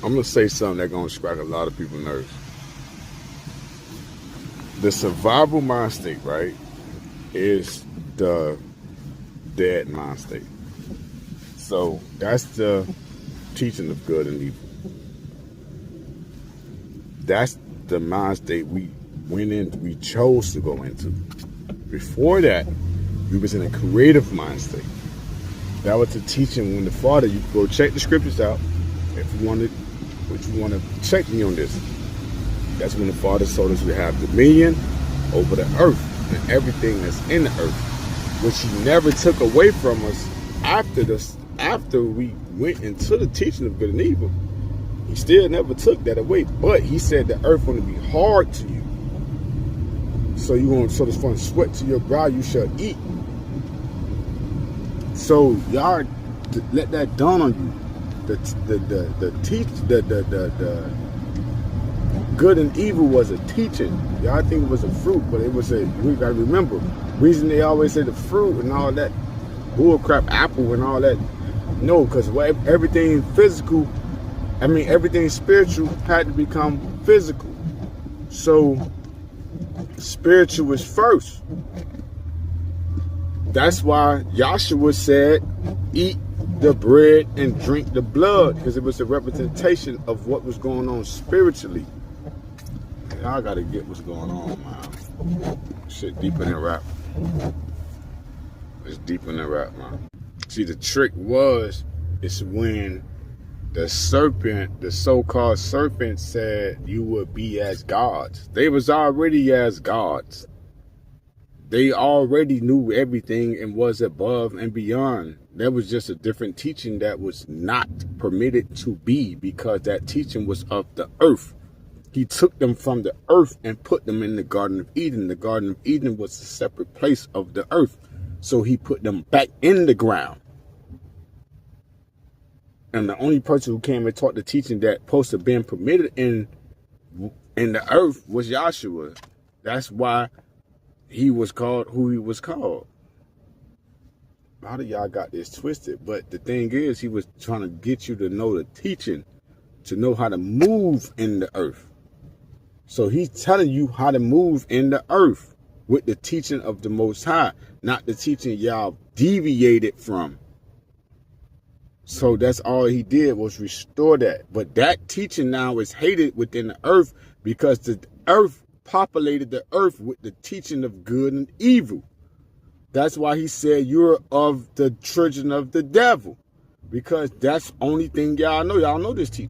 I'm gonna say something that's gonna strike a lot of people's nerves. The survival mind state, right, is the dead mind state. So that's the teaching of good and evil. That's the mind state we we chose to go into. Before that, we was in a creative mind state. That was the teaching when the Father, you go check the scriptures out if you wanted, but you want to check me on this. That's when the Father told us to have dominion over the earth and everything that's in the earth, which He never took away from us after we went into the teaching of good and evil. He still never took that away, but He said the earth going to be hard to you. So you want so from sweat to your brow you shall eat. So y'all let that dawn on you. The good and evil was a teaching. Y'all think it was a fruit, but it was we gotta remember. Reason they always say the fruit and all that bullcrap, apple and all that. No, because everything physical, everything spiritual had to become physical. So spiritual is first. That's why Yahshua said, eat the bread and drink the blood, because it was a representation of what was going on spiritually. Y'all gotta get what's going on, man. Shit deeper than rap. It's deeper than rap, man. See, the trick it's when the serpent, the so-called serpent, said you would be as gods. They was already as gods. They already knew everything and was above and beyond. There was just a different teaching that was not permitted to be, because that teaching was of the earth. He took them from the earth and put them in the Garden of Eden. The Garden of Eden was a separate place of the earth. So He put them back in the ground. And the only person who came and taught the teaching that supposed to have been permitted in the earth was Yahshua. That's why He was called who He was called. A lot of y'all got this twisted, but the thing is, He was trying to get you to know the teaching, to know how to move in the earth. So He's telling you how to move in the earth with the teaching of the Most High, not the teaching y'all deviated from. So that's all He did, was restore that. But that teaching now is hated within the earth, because the earth populated the earth with the teaching of good and evil. That's why He said you're of the children of the devil, because that's the only thing y'all know. Y'all know this teaching.